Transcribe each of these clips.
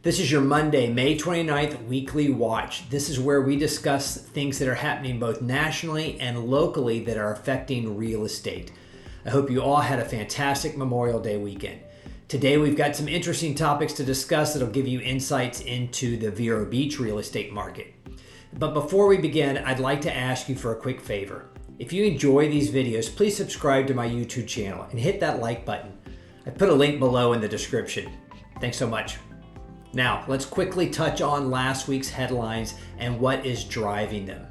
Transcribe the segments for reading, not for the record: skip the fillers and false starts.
This is your Monday, May 29th weekly watch. This is where we discuss things that are happening both nationally and locally that are affecting real estate. I hope you all had a fantastic Memorial Day weekend. Today we've got some interesting topics to discuss that'll give you insights into the Vero Beach real estate market. But before we begin, I'd like to ask you for a quick favor. If you enjoy these videos, please subscribe to my YouTube channel and hit that like button. I put a link below in the description. Thanks so much. Now, let's quickly touch on last week's headlines and what is driving them.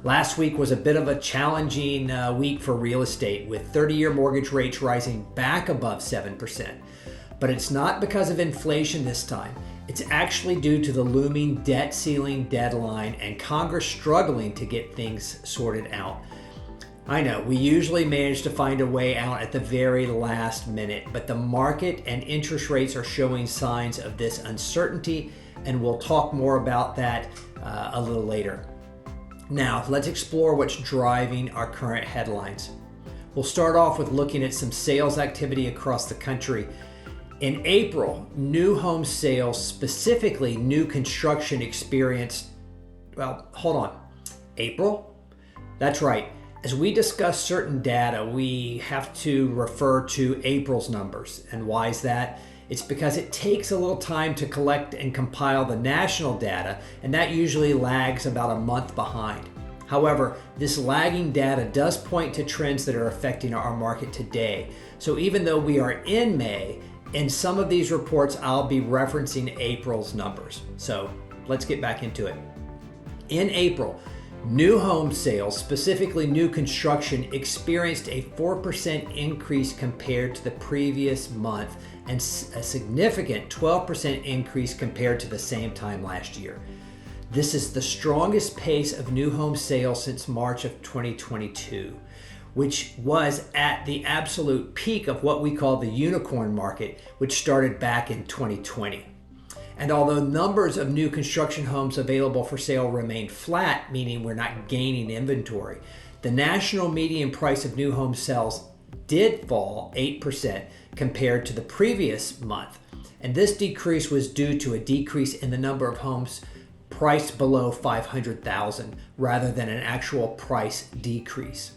Last week was a bit of a challenging week for real estate, with 30-year mortgage rates rising back above 7%. But it's not because of inflation this time. It's actually due to the looming debt ceiling deadline and Congress struggling to get things sorted out. I know, we usually manage to find a way out at the very last minute, but the market and interest rates are showing signs of this uncertainty, and we'll talk more about that a little later. Now, let's explore what's driving our current headlines. We'll start off with looking at some sales activity across the country. In April, new home sales, specifically new construction, experienced, April? That's right. As we discuss certain data, we have to refer to April's numbers. And why is that? It's because it takes a little time to collect and compile the national data, and that usually lags about a month behind. However, this lagging data does point to trends that are affecting our market today. So even though we are in May, in some of these reports, I'll be referencing April's numbers. So let's get back into it. In April, new home sales, specifically new construction, experienced a 4% increase compared to the previous month and a significant 12% increase compared to the same time last year. This is the strongest pace of new home sales since March of 2022, which was at the absolute peak of what we call the unicorn market, which started back in 2020. And although numbers of new construction homes available for sale remain flat, meaning we're not gaining inventory, the national median price of new home sales did fall 8% compared to the previous month. And this decrease was due to a decrease in the number of homes priced below $500,000 rather than an actual price decrease.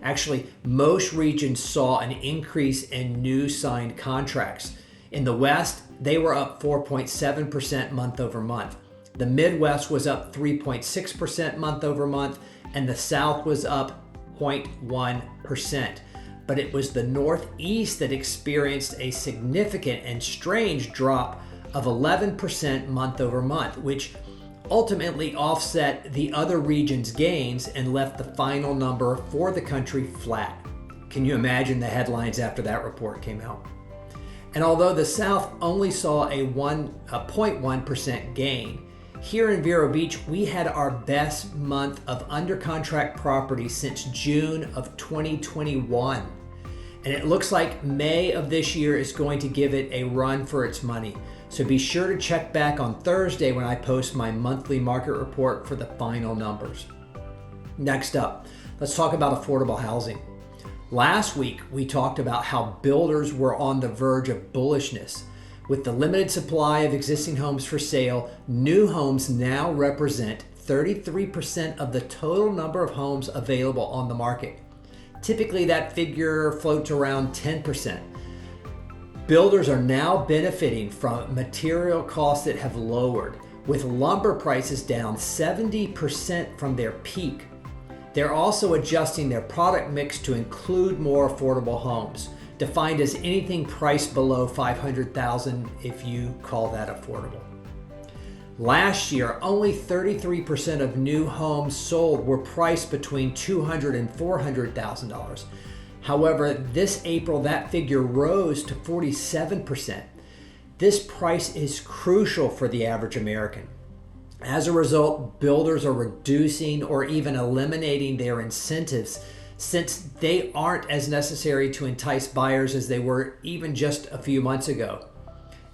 Actually, most regions saw an increase in new signed contracts. In the West, they were up 4.7% month over month. The Midwest was up 3.6% month over month, and the South was up 0.1%. But it was the Northeast that experienced a significant and strange drop of 11% month over month, which ultimately offset the other regions' gains and left the final number for the country flat. Can you imagine the headlines after that report came out? And although the South only saw a 0.1% gain, here in Vero Beach, we had our best month of under contract property since June of 2021. And it looks like May of this year is going to give it a run for its money. So be sure to check back on Thursday when I post my monthly market report for the final numbers. Next up, let's talk about affordable housing. Last week, we talked about how builders were on the verge of bullishness. With the limited supply of existing homes for sale, new homes now represent 33% of the total number of homes available on the market. Typically, that figure floats around 10%. Builders are now benefiting from material costs that have lowered, with lumber prices down 70% from their peak. They're also adjusting their product mix to include more affordable homes, defined as anything priced below $500,000 if you call that affordable. Last year, only 33% of new homes sold were priced between $200,000 and $400,000. However, this April, that figure rose to 47%. This price is crucial for the average American. As a result, builders are reducing or even eliminating their incentives since they aren't as necessary to entice buyers as they were even just a few months ago.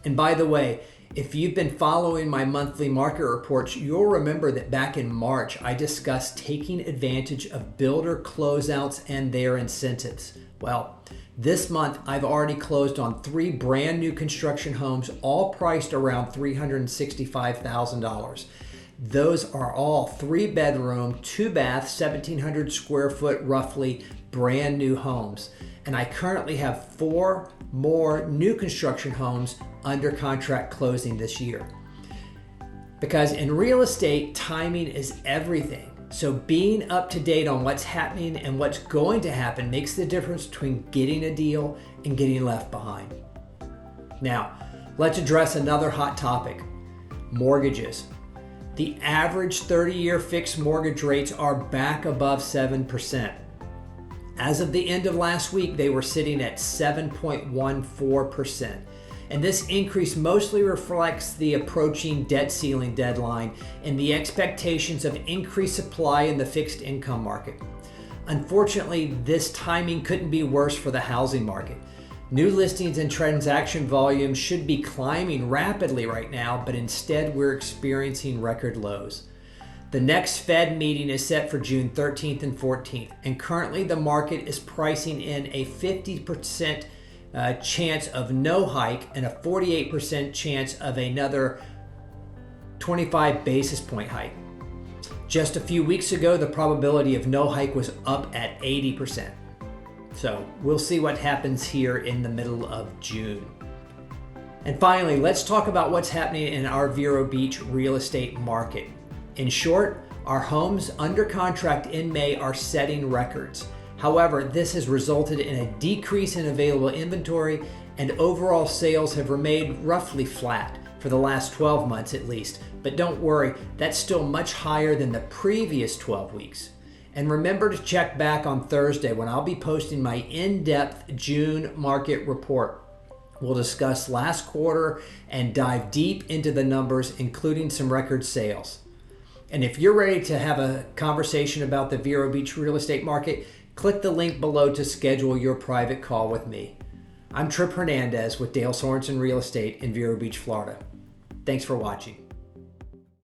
And by the way, if you've been following my monthly market reports, you'll remember that back in March, I discussed taking advantage of builder closeouts and their incentives. Well, This month, I've already closed on 3 brand new construction homes, all priced around $365,000. Those are all 3-bedroom, 2-bath, 1,700 square foot, roughly, brand new homes. And I currently have 4 more new construction homes under contract closing this year. Because in real estate, timing is everything. So being up to date on what's happening and what's going to happen makes the difference between getting a deal and getting left behind. Now, let's address another hot topic: mortgages. The average 30-year fixed mortgage rates are back above 7%. As of the end of last week, they were sitting at 7.14%. And this increase mostly reflects the approaching debt ceiling deadline and the expectations of increased supply in the fixed income market. Unfortunately, this timing couldn't be worse for the housing market. New listings and transaction volume should be climbing rapidly right now, but instead we're experiencing record lows. The next Fed meeting is set for June 13th and 14th, and currently the market is pricing in a 50% chance of no hike and a 48% chance of another 25 basis point hike. Just a few weeks ago, the probability of no hike was up at 80%. So we'll see what happens here in the middle of June. And finally, let's talk about what's happening in our Vero Beach real estate market. In short, our homes under contract in May are setting records. However, this has resulted in a decrease in available inventory, and overall sales have remained roughly flat for the last 12 months at least. But don't worry, that's still much higher than the previous 12 weeks. And remember to check back on Thursday when I'll be posting my in-depth June market report. We'll discuss last quarter and dive deep into the numbers, including some record sales. And if you're ready to have a conversation about the Vero Beach real estate market, click the link below to schedule your private call with me. I'm Tripp Hernandez with Dale Sorensen Real Estate in Vero Beach, Florida. Thanks for watching.